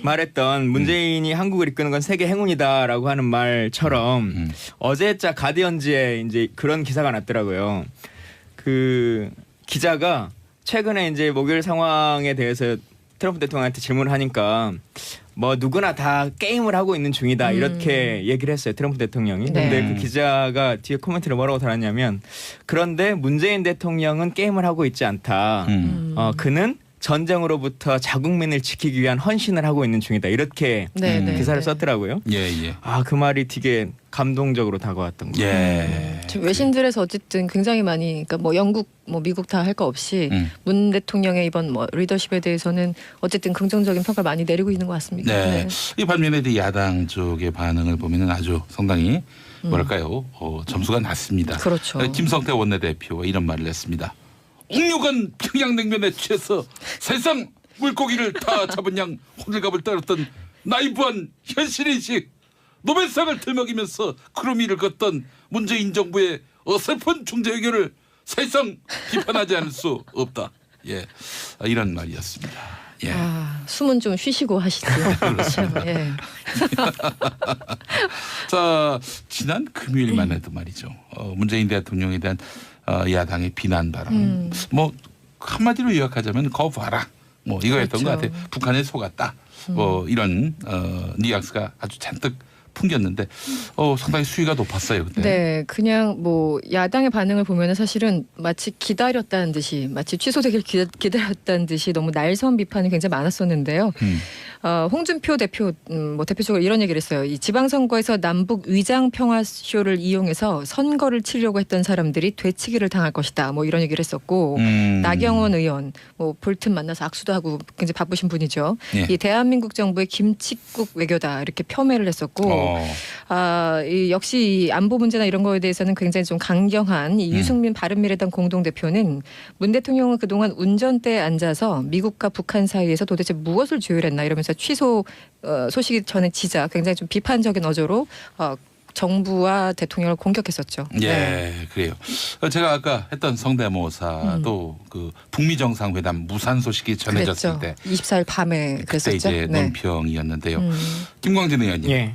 말했던 문재인이 한국을 이끄는 건 세계 행운이다라고 하는 말처럼 어제자 가디언즈에 이제 그런 기사가 났더라고요. 그 기자가 최근에 이제 목요일 상황에 대해서 트럼프 대통령한테 질문을 하니까 뭐 누구나 다 게임을 하고 있는 중이다 이렇게 얘기를 했어요. 트럼프 대통령이. 네. 근데 그 기자가 뒤에 코멘트를 뭐라고 달았냐면 그런데 문재인 대통령은 게임을 하고 있지 않다. 그는 전쟁으로부터 자국민을 지키기 위한 헌신을 하고 있는 중이다. 이렇게 기사를 썼더라고요. 예. 그 말이 되게 감동적으로 다가왔던 거예요. 예. 지금 외신들에서 어쨌든 굉장히 많이, 그러니까 뭐 영국, 뭐 미국 다 할 거 없이 문 대통령의 이번 뭐 리더십에 대해서는 어쨌든 긍정적인 평가를 많이 내리고 있는 것 같습니다. 네. 이 반면에 야당 쪽의 반응을 보면은 아주 상당히 뭐랄까요, 점수가 낮습니다. 그렇죠. 김성태 원내대표가 이런 말을 했습니다. 옥류관 평양냉면에 취해서 세상 물고기를 다 잡은 양 호들갑을 떨었던 나이브한 현실인식 노벨상을 들먹이면서 크루미를 걷던 문재인 정부의 어설픈 중재 의견을 사실상 비판하지 않을 수 없다. 예, 이런 말이었습니다. 예. 숨은 좀 쉬시고 하시죠. 그렇죠. 예. 자, 지난 금요일만 해도 말이죠. 문재인 대통령에 대한 야당의 비난 발언. 뭐 한마디로 요약하자면 거 봐라. 뭐 이거였던 그렇죠. 것 같아요. 북한에 속았다. 뭐 이런 뉘앙스가 아주 잔뜩 풍겼는데 상당히 수위가 높았어요. 그때. 네, 그냥 뭐 야당의 반응을 보면은 사실은 마치 기다렸다는 듯이, 마치 취소되길 기다렸다는 듯이 너무 날선 비판이 굉장히 많았었는데요. 홍준표 대표 뭐 대표적으로 이런 얘기를 했어요. 이 지방선거에서 남북 위장 평화쇼를 이용해서 선거를 치르려고 했던 사람들이 되치기를 당할 것이다. 뭐 이런 얘기를 했었고 나경원 의원 뭐 볼튼 만나서 악수도 하고 굉장히 바쁘신 분이죠. 예. 이 대한민국 정부의 김칫국 외교다 이렇게 폄훼를 했었고 이 역시 이 안보 문제나 이런 거에 대해서는 굉장히 좀 강경한 이 유승민 바른미래당 공동대표는 문 대통령은 그동안 운전대에 앉아서 미국과 북한 사이에서 도대체 무엇을 조율했나 이러면서 취소 소식이 전해지자 굉장히 좀 비판적인 어조로 정부와 대통령을 공격했었죠. 예, 네. 그래요. 제가 아까 했던 성대모사도 그 북미 정상회담 무산 소식이 전해졌을 그랬죠. 때 24일 밤에 그때 그랬었죠. 이제 네. 논평이었는데요. 김광진 의원님, 예.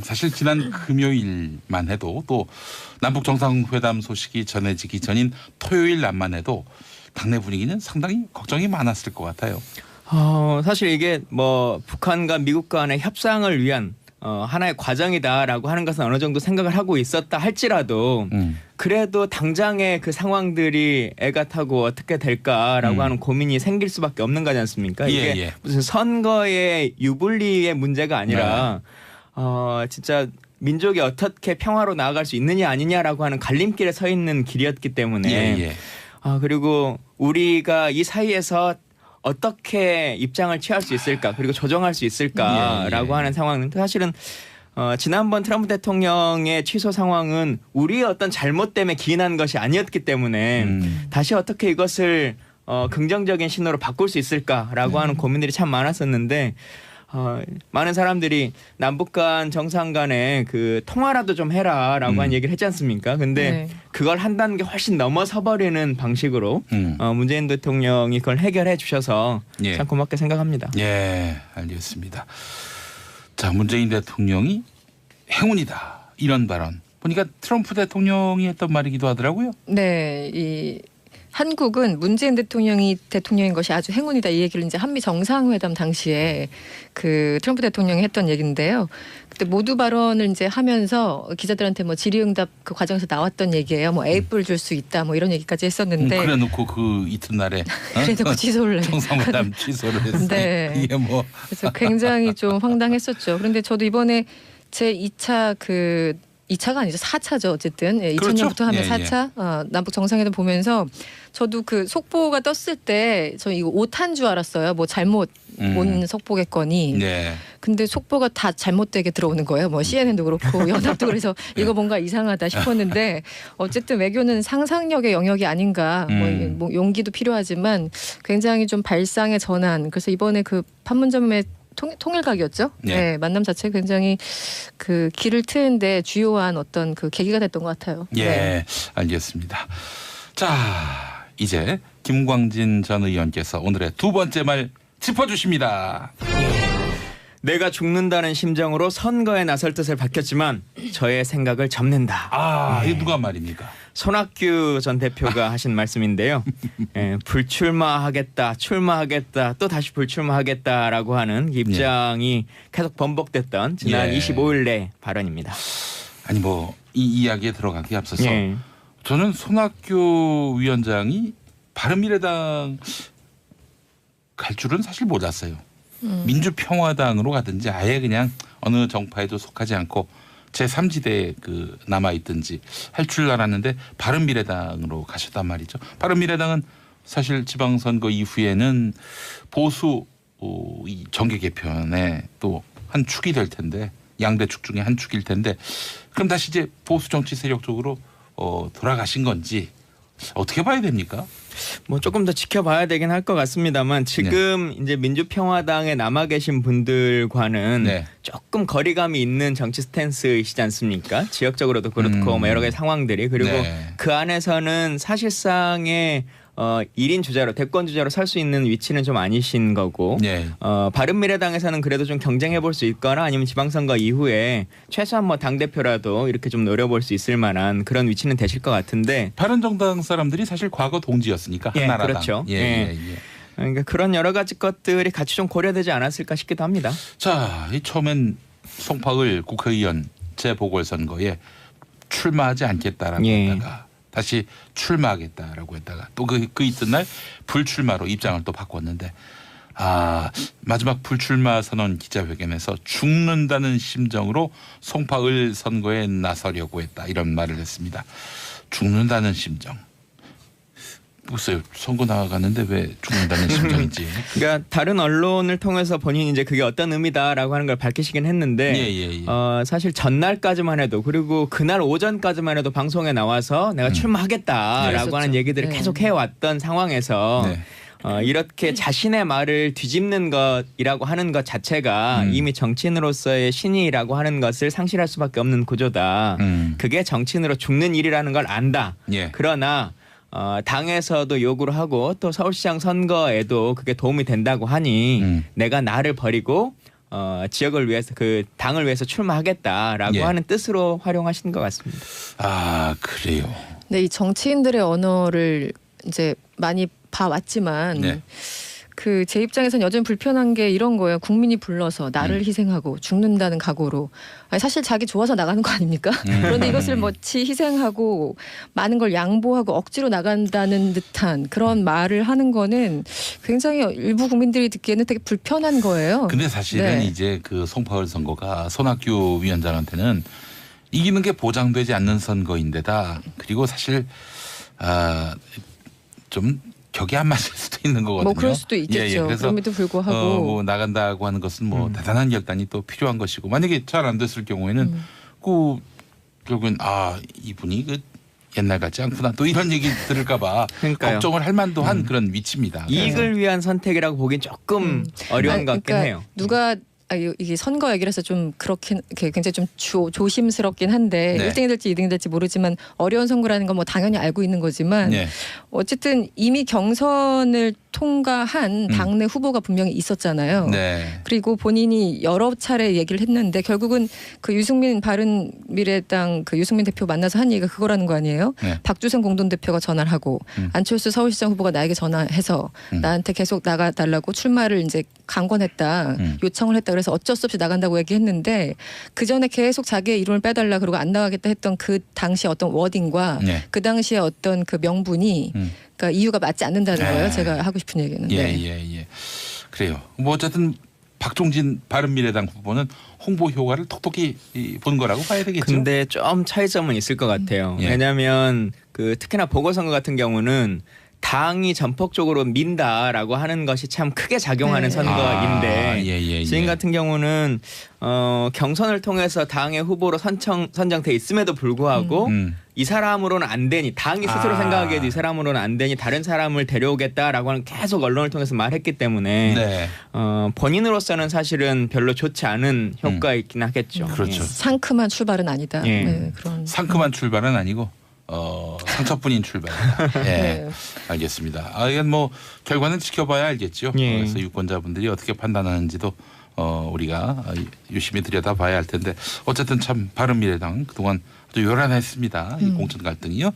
사실 지난 금요일만 해도 또 남북 정상회담 소식이 전해지기 전인 토요일 낮만 해도 당내 분위기는 상당히 걱정이 많았을 것 같아요. 사실 이게 뭐 북한과 미국 간의 협상을 위한 하나의 과정이다라고 하는 것은 어느 정도 생각을 하고 있었다 할지라도 그래도 당장의 그 상황들이 애가 타고 어떻게 될까라고 하는 고민이 생길 수밖에 없는 거지 않습니까? 이게 무슨 선거의 유불리의 문제가 아니라 진짜 민족이 어떻게 평화로 나아갈 수 있느냐 아니냐라고 하는 갈림길에 서 있는 길이었기 때문에 그리고 우리가 이 사이에서 어떻게 입장을 취할 수 있을까 그리고 조정할 수 있을까라고 하는 상황은 사실은 지난번 트럼프 대통령의 취소 상황은 우리의 어떤 잘못 때문에 기인한 것이 아니었기 때문에 다시 어떻게 이것을 긍정적인 신호로 바꿀 수 있을까라고 하는 고민들이 참 많았었는데 많은 사람들이 남북 간 정상 간에 그 통화라도 좀 해라라고 한 얘기를 했지 않습니까? 근데 그걸 한 단계 훨씬 넘어서 버리는 방식으로 문재인 대통령이 그걸 해결해 주셔서 참 고맙게 생각합니다. 예, 알겠습니다. 자, 문재인 대통령이 행운이다 이런 발언 보니까 트럼프 대통령이 했던 말이기도 하더라고요. 네, 이 한국은 문재인 대통령이 대통령인 것이 아주 행운이다 이 얘기를 이제 한미 정상회담 당시에 그 트럼프 대통령이 했던 얘기인데요. 그때 모두 발언을 이제 하면서 기자들한테 뭐 질의응답 그 과정에서 나왔던 얘기예요. 뭐 A뿔 줄 수 있다 뭐 이런 얘기까지 했었는데 그래놓고 그 이튿날에 그래놓고 취소를 정상회담 취소를 했어요. 네. 이게 뭐 그래서 굉장히 좀 황당했었죠. 그런데 저도 이번에 제 2차 2차가 아니죠. 4차죠. 어쨌든 2000년부터 하면 4차 남북 정상회담 보면서 저도 그 속보가 떴을 때 저 이거 오타인 줄 알았어요. 뭐 잘못 온 속보겠거니. 네. 근데 속보가 다 잘못되게 들어오는 거예요. 뭐 CNN도 그렇고 연합도 그래서 이거 뭔가 이상하다 싶었는데 어쨌든 외교는 상상력의 영역이 아닌가. 뭐 용기도 필요하지만 굉장히 좀 발상의 전환. 그래서 이번에 그 판문점의 통일각이었죠. 네, 만남 자체 굉장히 그 길을 트는데 주요한 어떤 그 계기가 됐던 것 같아요. 예, 네. 알겠습니다. 자, 이제 김광진 전 의원께서 오늘의 두 번째 말 짚어주십니다. 내가 죽는다는 심정으로 선거에 나설 뜻을 밝혔지만 저의 생각을 접는다. 아, 이게 누가 말입니까? 손학규 전 대표가 하신 말씀인데요. 불출마하겠다, 출마하겠다, 또 다시 불출마하겠다라고 하는 입장이 계속 번복됐던 지난 25일 내 발언입니다. 아니 뭐 이 이야기에 들어가기 앞서서 예. 저는 손학규 위원장이 바른미래당 갈 줄은 사실 몰랐어요. 민주평화당으로 가든지 아예 그냥 어느 정파에도 속하지 않고 제3지대에 그 남아있든지 할 줄 알았는데 바른미래당으로 가셨단 말이죠. 바른미래당은 사실 지방선거 이후에는 보수 이 정계 개편의 또 한 축이 될 텐데 양대 축 중에 한 축일 텐데 그럼 다시 이제 보수 정치 세력 쪽으로 돌아가신 건지 어떻게 봐야 됩니까? 뭐 조금 더 지켜봐야 되긴 할 것 같습니다만 지금 이제 민주평화당에 남아 계신 분들과는 조금 거리감이 있는 정치 스탠스이시지 않습니까? 지역적으로도 그렇고 뭐 여러 가지 상황들이 그리고 그 안에서는 사실상의 1인 주자로 대권 주자로 설 수 있는 위치는 좀 아니신 거고 바른미래당에서는 그래도 좀 경쟁해 볼 수 있거나 아니면 지방선거 이후에 최소한 뭐 당대표라도 이렇게 좀 노려볼 수 있을 만한 그런 위치는 되실 것 같은데 바른정당 사람들이 사실 과거 동지였으니까 한나라당. 그렇죠. 그러니까 그런 여러 가지 것들이 같이 좀 고려되지 않았을까 싶기도 합니다. 자, 이 처음엔 송파을 국회의원 재보궐선거에 출마하지 않겠다라고 했다가 다시 출마하겠다라고 했다가 또 그 이튿날 불출마로 입장을 또 바꿨는데 마지막 불출마 선언 기자회견에서 죽는다는 심정으로 송파을 선거에 나서려고 했다 이런 말을 했습니다. 죽는다는 심정. 글쎄요. 선거 나가는데 왜 죽는다는 심정인지. 그러니까 다른 언론을 통해서 본인이 이제 그게 어떤 의미다라고 하는 걸 밝히시긴 했는데 사실 전날까지만 해도 그리고 그날 오전까지만 해도 방송에 나와서 내가 출마하겠다라고 하는 얘기들을 계속 해왔던 상황에서 이렇게 자신의 말을 뒤집는 것이라고 하는 것 자체가 이미 정치인으로서의 신의라고 하는 것을 상실할 수밖에 없는 구조다. 그게 정치인으로 죽는 일이라는 걸 안다. 그러나 당에서도 요구를 하고 또 서울시장 선거에도 그게 도움이 된다고 하니 내가 나를 버리고 지역을 위해서 그 당을 위해서 출마하겠다라고 하는 뜻으로 활용하신 것 같습니다. 아 그래요. 네, 이 정치인들의 언어를 이제 많이 봐왔지만 그 제 입장에서는 여전히 불편한 게 이런 거예요. 국민이 불러서 나를 희생하고 죽는다는 각오로 아니, 사실 자기 좋아서 나가는 거 아닙니까? 그런데 이것을 뭐치 희생하고 많은 걸 양보하고 억지로 나간다는 듯한 그런 말을 하는 거는 굉장히 일부 국민들이 듣기에는 되게 불편한 거예요. 근데 사실은 이제 그 송파을 선거가 손학규 위원장한테는 이기는 게 보장되지 않는 선거인데다 그리고 사실 좀 격이 안 맞을 수도 있는 거거든요. 뭐 그럴 수도 있겠죠. 그래서 그럼에도 불구하고 뭐 나간다고 하는 것은 뭐 대단한 결단이 또 필요한 것이고 만약에 잘 안 됐을 경우에는 그 결국엔 이분이 그 옛날 같지 않구나 또 이런 얘기 들을까봐 걱정을 할 만도 한 그런 위치입니다. 이익을 위한 선택이라고 보기엔 조금 어려운 것 같긴 해요. 누가 이게 선거 얘기라서 좀 그렇긴 굉장히 좀 조심스럽긴 한데 1등이 될지 2등이 될지 모르지만 어려운 선거라는 건 뭐 당연히 알고 있는 거지만 어쨌든 이미 경선을 통과한 당내 후보가 분명히 있었잖아요. 그리고 본인이 여러 차례 얘기를 했는데 결국은 그 유승민 바른미래당 그 유승민 대표 만나서 한 얘기가 그거라는 거 아니에요? 박주선 공동대표가 전화를 하고 안철수 서울시장 후보가 나에게 전화해서 나한테 계속 나가달라고 출마를 이제 강권했다, 요청을 했다. 그래서 어쩔 수 없이 나간다고 얘기했는데 그 전에 계속 자기의 이름을 빼달라 그러고 안 나가겠다 했던 그 당시 어떤 워딩과 그 당시의 어떤 그 명분이 그러니까 이유가 맞지 않는다는 거예요. 제가 하고 싶은 얘기는. 그래요. 뭐 어쨌든 박종진 바른미래당 후보는 홍보 효과를 톡톡히 본 거라고 봐야 되겠죠. 근데 좀 차이점은 있을 것 같아요. 왜냐하면 그 특히나 보궐선거 같은 경우는 당이 전폭적으로 민다라고 하는 것이 참 크게 작용하는 선거인데 지금 같은 경우는 경선을 통해서 당의 후보로 선정돼 있음에도 불구하고 이 사람으로는 안 되니 당이 스스로 생각하기에도 이 사람으로는 안 되니 다른 사람을 데려오겠다라고 하는 계속 언론을 통해서 말했기 때문에 본인으로서는 사실은 별로 좋지 않은 효과가 있긴 하겠죠. 그렇죠. 상큼한 출발은 아니다. 그런 상큼한 출발은 아니고 상처뿐인 출발이다. 알겠습니다. 이건 뭐 결과는 지켜봐야 알겠죠. 그래서 유권자분들이 어떻게 판단하는지도 우리가 유심히 들여다봐야 할 텐데 어쨌든 참 바른미래당 그동안 아주 요란했습니다. 이 공천 갈등이요.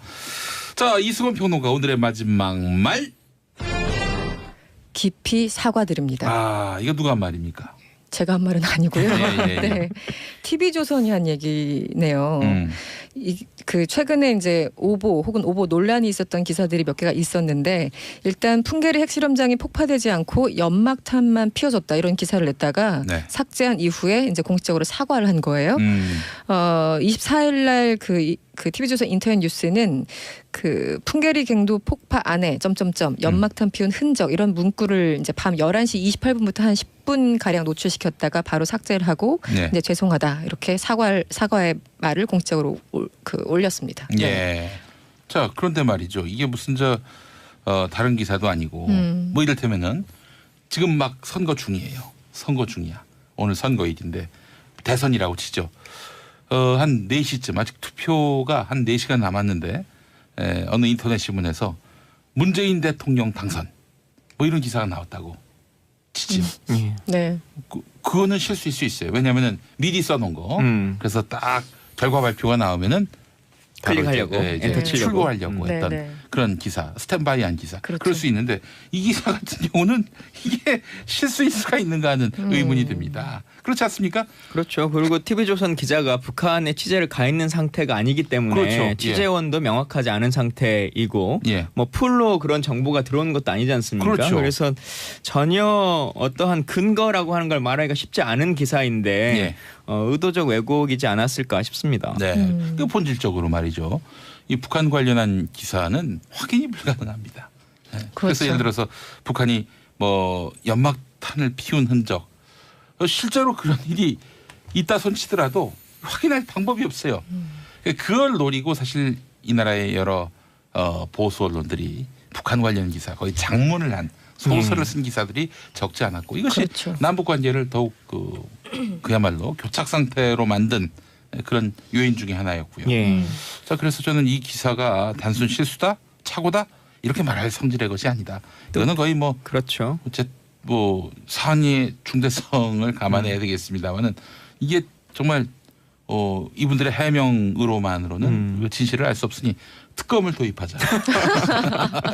자, 이승원 평론가 오늘의 마지막 말. 깊이 사과드립니다. 아, 이거 누가 한 말입니까? 제가 한 말은 아니고요. 예. 네, TV조선이 한 얘기네요. 그 최근에 이제 오보 혹은 오보 논란이 있었던 기사들이 몇 개가 있었는데 일단 풍계리 핵실험장이 폭파되지 않고 연막탄만 피워졌다 이런 기사를 냈다가 네. 삭제한 이후에 이제 공식적으로 사과를 한 거예요. 24일 날 그 TV조선 인터넷 뉴스는 그 풍계리 갱도 폭파 안에 연막탄 피운 흔적 이런 문구를 이제 밤 11시 28분부터 한 10분 가량 노출시켰다가 바로 삭제를 하고 네. 이제 죄송하다 이렇게 사과의 말을 공식적으로 올렸습니다. 예. 네. 자, 그런데 말이죠. 이게 무슨 다른 기사도 아니고 뭐 이를테면은 지금 막 선거 중이에요. 선거 중이야. 오늘 선거일인데 대선이라고 치죠. 한 4시쯤 아직 투표가 한 4시간 남았는데 어느 인터넷 신문에서 문재인 대통령 당선 뭐 이런 기사가 나왔다고 치지. 네. 그거는 실수일 수 있어요. 왜냐하면은 미리 써놓은 거. 그래서 딱 결과 발표가 나오면은 클릭하려고 엔터 치려고 출고하려고 했던 네. 그런 기사, 스탠바이한 기사. 그렇죠. 그럴 수 있는데 이 기사 같은 경우는 이게 실수일 수가 있는가 하는 의문이 듭니다. 그렇지 않습니까? 그렇죠. 그리고 TV조선 기자가 북한에 취재를 가 있는 상태가 아니기 때문에 그렇죠. 취재원도 명확하지 않은 상태이고 예. 뭐 풀로 그런 정보가 들어오는 것도 아니지 않습니까? 그렇죠. 그래서 전혀 어떠한 근거라고 하는 걸 말하기가 쉽지 않은 기사인데 예. 의도적 왜곡이지 않았을까 싶습니다. 네. 그 본질적으로 말이죠. 이 북한 관련한 기사는 확인이 불가능합니다. 네. 그래서 그렇죠. 예를 들어서 북한이 뭐 연막탄을 피운 흔적 실제로 그런 일이 있다 손치더라도 확인할 방법이 없어요. 그걸 노리고 사실 이 나라의 여러 보수 언론들이 북한 관련 기사 거의 장문을 한 소설을 쓴 기사들이 적지 않았고 이것이 그렇죠. 남북 관계를 더욱 그야말로 교착 상태로 만든 그런 요인 중에 하나였고요. 예. 자, 그래서 저는 이 기사가 단순 실수다, 착오다 이렇게 말할 성질의 것이 아니다. 이거는 거의 뭐 그렇죠. 사안의 중대성을 감안해야 되겠습니다만은 이게 정말 이분들의 해명으로만으로는 진실을 알 수 없으니 특검을 도입하자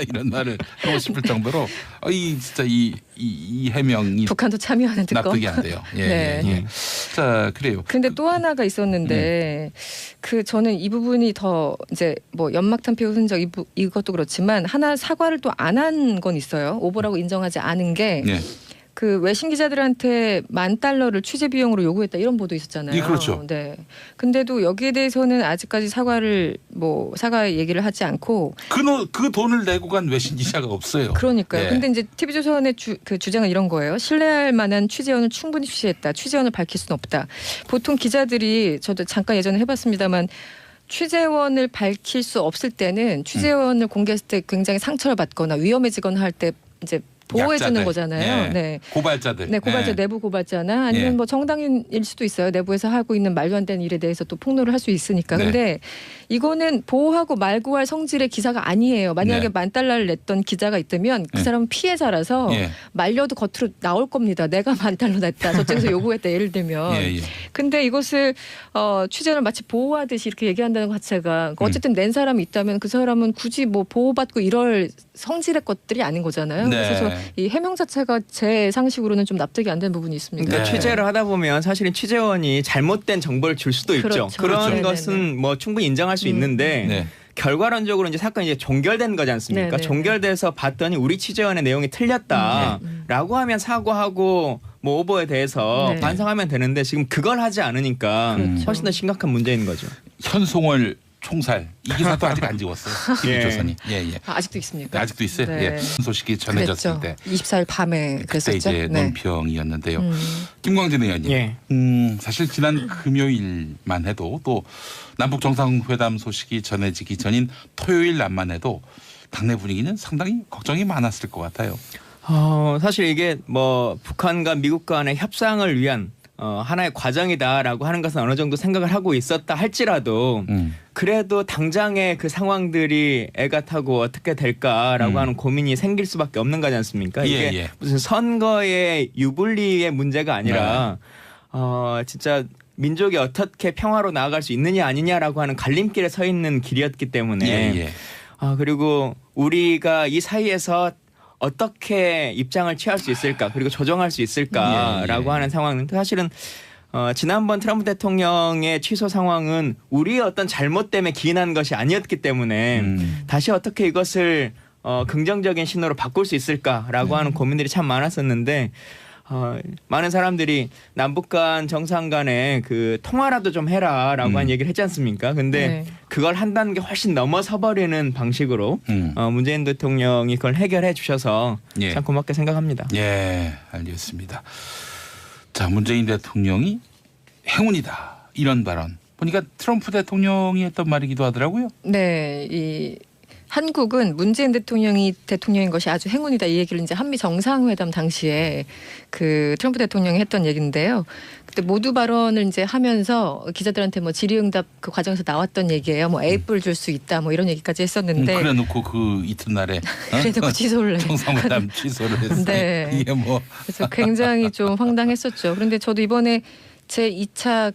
이런 말을 하고 싶을 정도로 진짜 이 해명이 북한도 참여하는 특검. 납득이 안 돼요. 예, 네. 예. 자, 그래요. 근데 또 하나가 있었는데 저는 이 부분이 더 이제 뭐 연막탄 피우 흔적 이것도 그렇지만 하나 사과를 또 안 한 건 있어요. 오보라고 인정하지 않은 게 네. 그 외신 기자들한테 $10,000를 취재 비용으로 요구했다 이런 보도 있었잖아요. 예, 그렇죠. 네. 근데도 여기에 대해서는 아직까지 사과 얘기를 하지 않고 그 돈을 내고 간 외신 기자가 없어요. 그러니까요. 예. 근데 이제 TV조선의 그 주장은 이런 거예요. 신뢰할 만한 취재원을 충분히 취재했다. 취재원을 밝힐 수는 없다. 보통 기자들이 저도 잠깐 예전에 해봤습니다만 취재원을 밝힐 수 없을 때는 취재원을 공개했을 때 굉장히 상처를 받거나 위험해지거나 할 때 이제 보호해 주는 약자들. 거잖아요. 예. 네. 고발자들. 네, 고발자 예. 내부 고발자나 아니면 예. 뭐 정당인일 수도 있어요. 내부에서 하고 있는 말도 안 되는 일에 대해서 또 폭로를 할 수 있으니까. 네. 근데 이거는 보호하고 말고할 성질의 기사가 아니에요. 만약에 네. $10,000를 냈던 기자가 있다면 그 네. 사람은 피해자라서 예. 말려도 겉으로 나올 겁니다. 내가 $10,000 냈다. 저쪽에서 요구했다. 예를 들면. 예. 근데 이것을 취재를 마치 보호하듯이 이렇게 얘기한다는 것 자체가 어쨌든 낸 사람이 있다면 그 사람은 굳이 뭐 보호받고 이럴 성질의 것들이 아닌 거잖아요. 네. 그래서 이 해명 자체가 제 상식으로는 좀 납득이 안 되는 부분이 있습니다. 그러니까 네. 취재를 하다 보면 사실은 취재원이 잘못된 정보를 줄 수도 있죠. 그렇죠. 그런 그렇죠. 것은 네네네. 뭐 충분히 인정할 수 있는데 네. 결과론적으로 이제 사건이 이제 종결된 거지 않습니까? 네네네. 종결돼서 봤더니 우리 취재원의 내용이 틀렸다라고 하면 사과하고 뭐 오보에 대해서 네. 반성하면 되는데 지금 그걸 하지 않으니까 그렇죠. 훨씬 더 심각한 문제인 거죠. 현송월 총살 이 기사도 아직 안 지웠어요. TV조선이. 예. 아직도 있습니까? 아직도 있어요. 네. 예. 소식이 전해졌을 그랬죠. 때 24일 밤에 그때 그랬었죠. 이제 네. 논평이었는데요. 김광진 의원님. 예. 사실 지난 금요일만 해도 또 남북 정상회담 소식이 전해지기 전인 토요일 낮만 해도 당내 분위기는 상당히 걱정이 많았을 것 같아요. 사실 이게 뭐 북한과 미국 간의 협상을 위한 하나의 과정이다라고 하는 것은 어느 정도 생각을 하고 있었다 할지라도 그래도 당장의 그 상황들이 애가 타고 어떻게 될까라고 하는 고민이 생길 수밖에 없는 거지 않습니까? 이게 무슨 선거의 유불리의 문제가 아니라 진짜 민족이 어떻게 평화로 나아갈 수 있느냐 아니냐라고 하는 갈림길에 서 있는 길이었기 때문에 그리고 우리가 이 사이에서 어떻게 입장을 취할 수 있을까 그리고 조정할 수 있을까라고 하는 상황은 사실은 지난번 트럼프 대통령의 취소 상황은 우리의 어떤 잘못 때문에 기인한 것이 아니었기 때문에 다시 어떻게 이것을 긍정적인 신호로 바꿀 수 있을까라고 하는 고민들이 참 많았었는데 많은 사람들이 남북 간 정상 간에 그 통화라도 좀 해라라고 한 얘기를 했지 않습니까? 근데 그걸 한 단계 훨씬 넘어서 버리는 방식으로 문재인 대통령이 그걸 해결해 주셔서 참 고맙게 생각합니다. 예, 알겠습니다. 자, 문재인 대통령이 행운이다 이런 발언 보니까 트럼프 대통령이 했던 말이기도 하더라고요. 네, 이 한국은 문재인 대통령인 것이 아주 행운이다 이 얘기를 이제 한미 정상회담 당시에 그 트럼프 대통령이 했던 얘기인데요. 그때 모두 발언을 이제 하면서 기자들한테 뭐 질의응답 그 과정에서 나왔던 얘기예요. 뭐 A뿔 줄 수 있다 뭐 이런 얘기까지 했었는데 그래놓고 그 이튿날에 그래놓고 취소를 정상회담 취소를 했어요. 네. 이게 뭐 그래서 굉장히 좀 황당했었죠. 그런데 저도 이번에 제 2차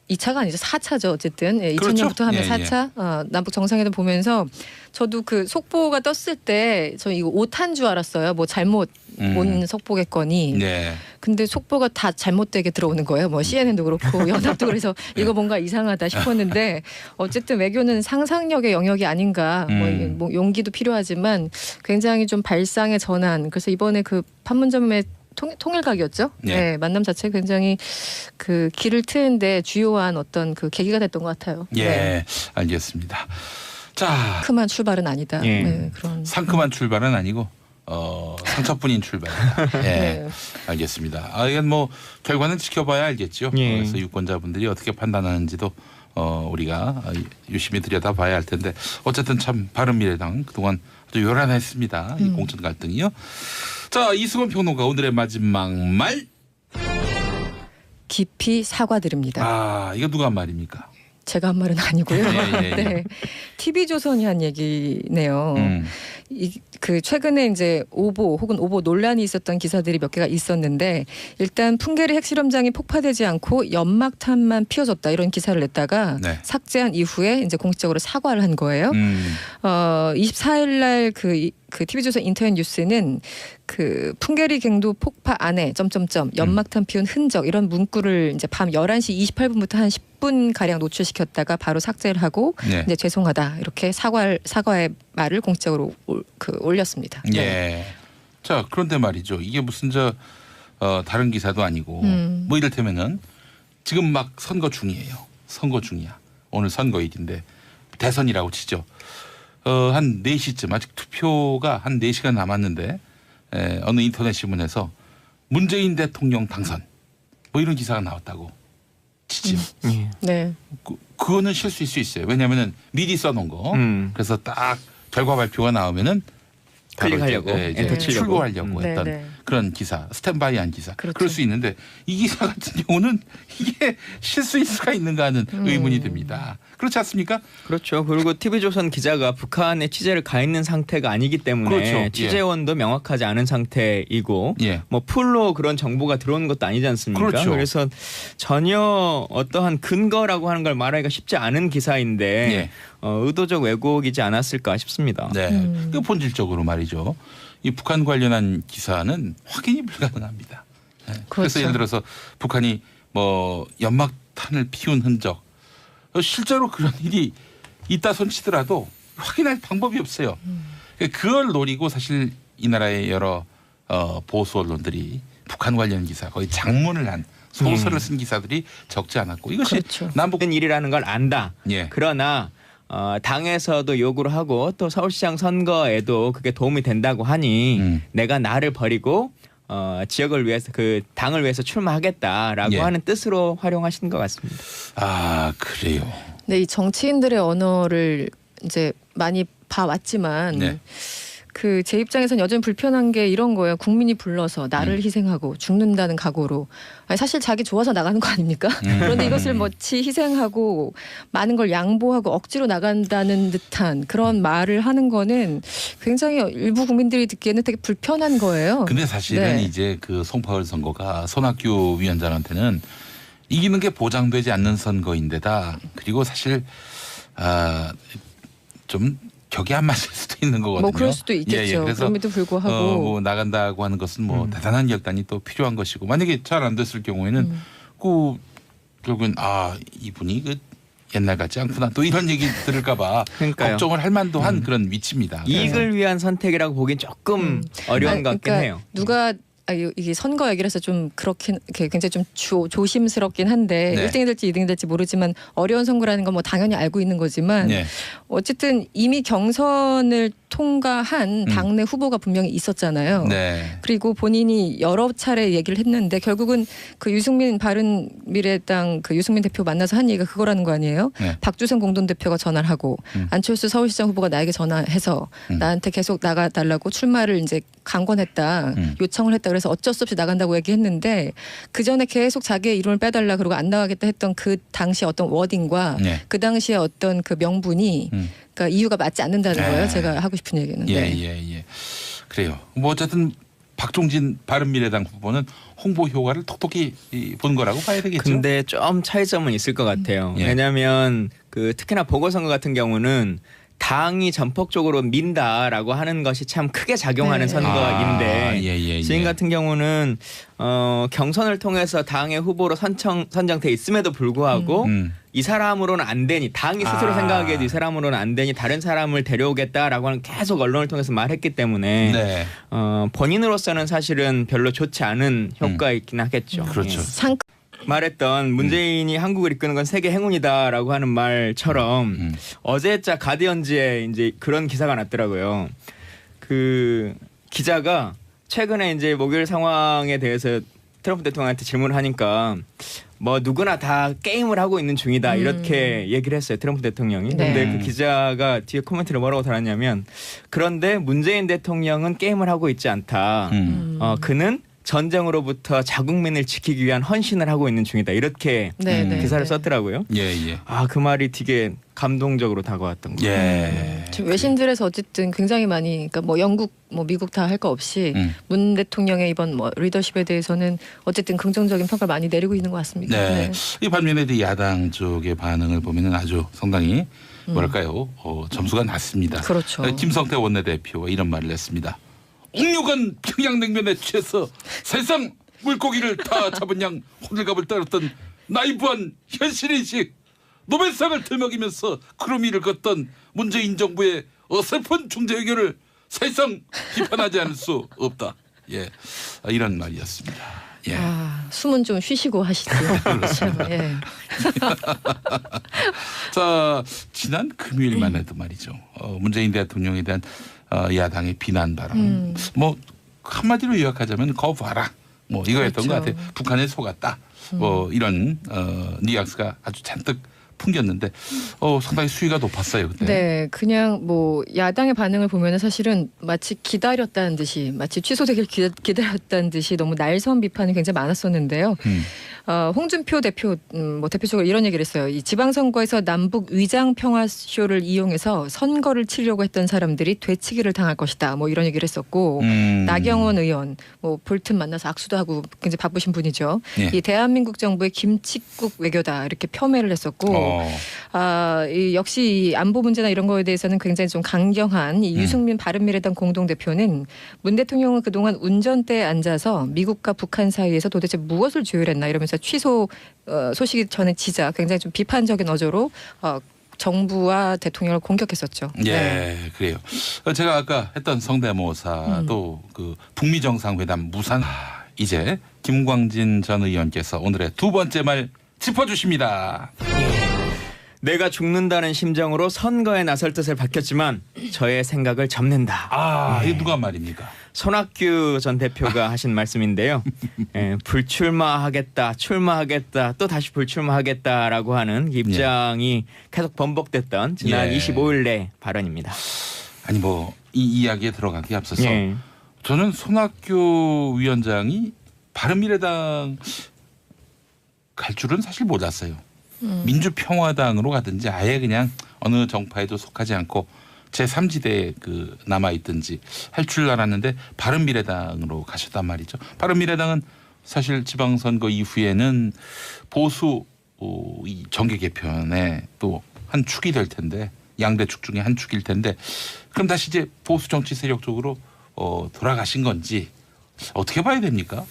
2차가 아니죠. 4차죠. 어쨌든 2000년부터 하면 4차 남북 정상회담 보면서 저도 그 속보가 떴을 때 저 이거 오타인 줄 알았어요. 뭐 잘못 온 속보겠거니. 네. 근데 속보가 다 잘못되게 들어오는 거예요. 뭐 CNN도 그렇고 연합도 그래서 이거 뭔가 이상하다 싶었는데 어쨌든 외교는 상상력의 영역이 아닌가. 뭐 용기도 필요하지만 굉장히 좀 발상의 전환. 그래서 이번에 그 판문점의 통일각이었죠. 네, 만남 자체가 굉장히 그 길을 트는데 주요한 어떤 그 계기가 됐던 것 같아요. 예, 네. 알겠습니다. 자, 상큼한 출발은 아니다. 네, 그런 상큼한 출발은 아니고 상처뿐인 출발이다. 예, 네. 알겠습니다. 이건 뭐 결과는 지켜봐야 알겠죠. 그래서 유권자분들이 어떻게 판단하는지도 우리가 유심히 들여다봐야 할 텐데 어쨌든 참 바른미래당 그동안 아주 요란했습니다. 이 공천 갈등이요. 자, 이승원 평론가 오늘의 마지막 말. 깊이 사과드립니다. 이거 누가 한 말입니까? 제가 한 말은 아니고요. 예. 네, TV조선이 한 얘기네요. 그 최근에 이제 오보 혹은 오보 논란이 있었던 기사들이 몇 개가 있었는데 일단 풍계리 핵실험장이 폭파되지 않고 연막탄만 피워졌다 이런 기사를 냈다가 삭제한 이후에 이제 공식적으로 사과를 한 거예요. 24일 날 그 TV조선 인터넷 뉴스는 그 풍계리 갱도 폭파 안에 연막탄 피운 흔적 이런 문구를 이제 밤 11시 28분부터 한 10분 가량 노출시켰다가 바로 삭제를 하고 이제 죄송하다 이렇게 사과의 말을 공식적으로 올렸습니다. 예. 자, 그런데 말이죠. 이게 무슨 다른 기사도 아니고 뭐 이를테면은 지금 막 선거 중이에요. 선거 중이야. 오늘 선거일인데 대선이라고 치죠. 한 4시쯤 아직 투표가 한 4시간 남았는데 어느 인터넷 신문에서 문재인 대통령 당선 뭐 이런 기사가 나왔다고 치지요. 네. 그거는 실수일 수 있어요. 왜냐하면은 미리 써놓은 거. 그래서 딱 결과 발표가 나오면은 클릭하려고 이제 출고하려고 했던 그런 기사, 스탠바이한 기사. 그렇죠. 그럴 수 있는데 이 기사 같은 경우는 이게 실수일 수가 있는가 하는 의문이 듭니다. 그렇지 않습니까? 그렇죠. 그리고 TV조선 기자가 북한에 취재를 가 있는 상태가 아니기 때문에 취재원도 명확하지 않은 상태이고 뭐 풀로 그런 정보가 들어오는 것도 아니지 않습니까? 그렇죠. 그래서 전혀 어떠한 근거라고 하는 걸 말하기가 쉽지 않은 기사인데 의도적 왜곡이지 않았을까 싶습니다. 네, 그 본질적으로 말이죠. 이 북한 관련한 기사는 확인이 불가능합니다. 그래서 예를 들어서 북한이 뭐 연막탄을 피운 흔적 실제로 그런 일이 있다 손치더라도 확인할 방법이 없어요. 그걸 노리고 사실 이 나라의 여러 보수 언론들이 북한 관련 기사 거의 장문을 한 소설을 쓴 기사들이 적지 않았고 이것이 남북은 일이라는 걸 안다. 그러나 당에서도 요구를 하고 또 서울시장 선거에도 그게 도움이 된다고 하니 내가 나를 버리고 지역을 위해서 그 당을 위해서 출마하겠다라고 하는 뜻으로 활용하신 것 같습니다. 아, 그래요. 네, 이 정치인들의 언어를 이제 많이 봐왔지만 그 제 입장에선 여전히 불편한 게 이런 거예요. 국민이 불러서 나를 희생하고 죽는다는 각오로. 아니, 사실 자기 좋아서 나가는 거 아닙니까? 그런데 이것을 마치 희생하고 많은 걸 양보하고 억지로 나간다는 듯한 그런 말을 하는 거는 굉장히 일부 국민들이 듣기에는 되게 불편한 거예요. 근데 사실은 네. 이제 그 송파울 선거가 손학규 위원장한테는 이기는 게 보장되지 않는 선거인데다 그리고 사실 좀 격이 안 맞을 수도 있는 거거든요. 뭐 그럴 수도 있겠죠. 그래서 그럼에도 불구하고 뭐 나간다고 하는 것은 뭐 대단한 결단이 또 필요한 것이고 만약에 잘 안 됐을 경우에는 그 결국은 이분이 그 옛날 같지 않구나 또 이런 얘기 들을까봐 그러니까요. 걱정을 할 만도 한 그런 위치입니다. 이익을 위한 선택이라고 보긴 조금 어려운 아니, 것 같긴 그러니까 해요. 누가 이게 선거 얘기를 해서 좀 그렇긴 굉장히 좀 조심스럽긴 한데 네. 1등이 될지 2등이 될지 모르지만 어려운 선거라는 건 뭐 당연히 알고 있는 거지만 네. 어쨌든 이미 경선을 통과한 당내 후보가 분명히 있었잖아요. 네. 그리고 본인이 여러 차례 얘기를 했는데 결국은 그 유승민 바른미래당 그 유승민 대표 만나서 한 얘기가 그거라는 거 아니에요? 네. 박주선 공동대표가 전화를 하고 안철수 서울시장 후보가 나에게 전화해서 나한테 계속 나가달라고 출마를 이제 강권했다, 요청을 했다. 그래서 어쩔 수 없이 나간다고 얘기했는데 그 전에 계속 자기의 이름을 빼달라 그러고 안 나가겠다 했던 그 당시 어떤 워딩과 네. 그 당시에 어떤 그 명분이 그러니까 이유가 맞지 않는다는 거예요. 네. 제가 하고 싶은 얘기는. 예, 네. 예. 그래요. 뭐 어쨌든 박종진 바른미래당 후보는 홍보 효과를 톡톡히 본 거라고 봐야 되겠죠. 근데 좀 차이점은 있을 것 같아요. 예. 왜냐하면 그 특히나 보궐선거 같은 경우는 당이 전폭적으로 민다라고 하는 것이 참 크게 작용하는 네. 선거인데 예. 지금 같은 경우는 경선을 통해서 당의 후보로 선정돼 있음에도 불구하고 이 사람으로는 안 되니 당이 스스로 생각하기에도 이 사람으로는 안 되니 다른 사람을 데려오겠다라고 하는 계속 언론을 통해서 말했기 때문에 네. 본인으로서는 사실은 별로 좋지 않은 효과가 있긴 하겠죠. 그렇죠. 예. 말했던 문재인이 한국을 이끄는 건 세계 행운이다라고 하는 말처럼 어제자 가디언즈에 이제 그런 기사가 났더라고요. 그 기자가 최근에 이제 목요일 상황에 대해서 트럼프 대통령한테 질문을 하니까 뭐 누구나 다 게임을 하고 있는 중이다 이렇게 얘기를 했어요. 트럼프 대통령이. 네. 근데 그 기자가 뒤에 코멘트를 뭐라고 달았냐면 그런데 문재인 대통령은 게임을 하고 있지 않다. 그는 전쟁으로부터 자국민을 지키기 위한 헌신을 하고 있는 중이다. 이렇게 네, 네, 기사를 네. 썼더라고요. 예. 그 말이 되게 감동적으로 다가왔던 거예요. 예. 지금 외신들에서 어쨌든 굉장히 많이 그러니까 뭐 영국 뭐 미국 다 할 거 없이 문 대통령의 이번 뭐 리더십에 대해서는 어쨌든 긍정적인 평가를 많이 내리고 있는 것 같습니다. 네. 이 반면에 야당 쪽의 반응을 보면은 아주 상당히 뭐랄까요? 점수가 낮습니다. 그렇죠. 김성태 원내대표가 이런 말을 했습니다. 옥류관 평양냉면에 취해서 세상 물고기를 다 잡은 양 호들갑을 떨었던 나이브한 현실인식 노벨상을 들먹이면서 크루미를 걷던 문재인 정부의 어설픈 중재 의견을 사실상 비판하지 않을 수 없다. 예, 이런 말이었습니다. 예. 숨은 좀 쉬시고 하시죠. 예. 자, 지난 금요일만 해도 말이죠. 문재인 대통령에 대한 야당의 비난 발언. 뭐 한마디로 요약하자면 거 봐라. 뭐 이거였던 것 그렇죠. 같아요. 북한에 속았다. 뭐 이런 뉘앙스가 아주 잔뜩 풍겼는데 상당히 수위가 높았어요 그때. 네, 그냥 뭐 야당의 반응을 보면은 사실은 마치 기다렸다는 듯이 마치 취소되길 기다렸다는 듯이 너무 날선 비판이 굉장히 많았었는데요. 홍준표 대표 뭐 대표적으로 이런 얘기를 했어요. 이 지방선거에서 남북 위장 평화 쇼를 이용해서 선거를 치려고 했던 사람들이 되치기를 당할 것이다. 뭐 이런 얘기를 했었고 나경원 의원 뭐 볼튼 만나서 악수도 하고 굉장히 바쁘신 분이죠. 예. 이 대한민국 정부의 김칫국 외교다 이렇게 폄훼를 했었고. 이 역시 이 안보 문제나 이런 거에 대해서는 굉장히 좀 강경한 이 유승민 바른미래당 공동대표는 문 대통령은 그동안 운전대에 앉아서 미국과 북한 사이에서 도대체 무엇을 조율했나 이러면서 취소 소식이 전해지자 굉장히 좀 비판적인 어조로 정부와 대통령을 공격했었죠. 예, 네. 그래요. 제가 아까 했던 성대모사도 그 북미 정상회담 무산 이제 김광진 전 의원께서 오늘의 두 번째 말 짚어주십니다. 내가 죽는다는 심정으로 선거에 나설 뜻을 밝혔지만 저의 생각을 접는다. 이게 누가 말입니까? 손학규 전 대표가 하신 말씀인데요. 불출마하겠다, 출마하겠다, 또 다시 불출마하겠다라고 하는 입장이 계속 번복됐던 지난 예. 25일의 발언입니다. 아니 뭐 이 이야기에 들어가기 앞서서 예. 저는 손학규 위원장이 바른미래당 갈 줄은 사실 몰랐어요. 민주평화당으로 가든지 아예 그냥 어느 정파에도 속하지 않고 제3지대에 그 남아있든지 할 줄 알았는데 바른미래당으로 가셨단 말이죠. 바른미래당은 사실 지방선거 이후에는 보수 이 정계 개편의 또 한 축이 될 텐데 양대 축 중에 한 축일 텐데 그럼 다시 이제 보수 정치 세력 쪽으로 돌아가신 건지 어떻게 봐야 됩니까?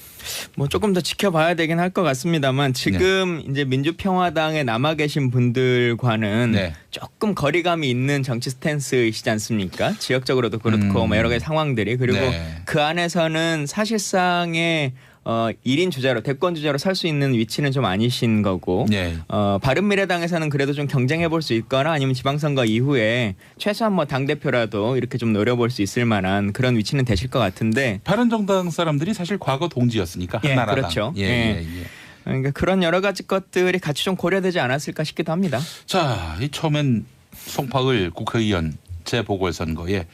뭐 조금 더 지켜봐야 되긴 할 것 같습니다만 지금 이제 민주평화당에 남아 계신 분들과는 네. 조금 거리감이 있는 정치 스탠스이시지 않습니까? 지역적으로도 그렇고 뭐 여러 가지 상황들이 그리고 네. 그 안에서는 사실상의 1인 주자로 대권 주자로 설 수 있는 위치는 좀 아니신 거고 네. 바른미래당에서는 그래도 좀 경쟁해 볼 수 있거나 아니면 지방선거 이후에 최소한 뭐 당대표라도 이렇게 좀 노려볼 수 있을 만한 그런 위치는 되실 것 같은데 바른정당 사람들이 사실 과거 동지였으니까 예, 한나라당. 그렇죠. 예, 예. 예, 예. 그러니까 그런 여러 가지 것들이 같이 좀 고려되지 않았을까 싶기도 합니다. 자, 이 처음엔 송파을 국회의원 재보궐선거에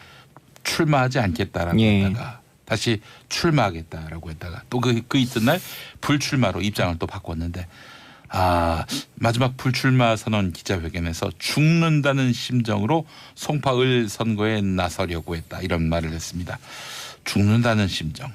출마하지 않겠다라고 예. 했다가 다시 출마하겠다라고 했다가 또 그 이튿날 불출마로 입장을 또 바꿨는데 마지막 불출마 선언 기자회견에서 죽는다는 심정으로 송파을 선거에 나서려고 했다 이런 말을 했습니다. 죽는다는 심정.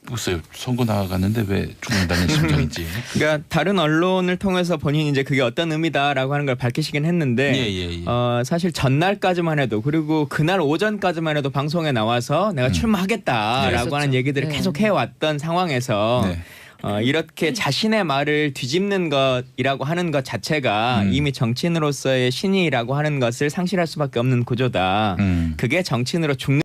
글쎄요. 선거 나가는데 왜 죽는다는 심정인지. 그러니까 다른 언론을 통해서 본인이 이제 그게 어떤 의미다라고 하는 걸 밝히시긴 했는데 예. 사실 전날까지만 해도 그리고 그날 오전까지만 해도 방송에 나와서 내가 출마하겠다라고 네. 하는 얘기들을 네. 계속 해왔던 상황에서 네. 이렇게 자신의 말을 뒤집는 것이라고 하는 것 자체가 이미 정치인으로서의 신의라고 하는 것을 상실할 수밖에 없는 구조다. 그게 정치인으로 죽는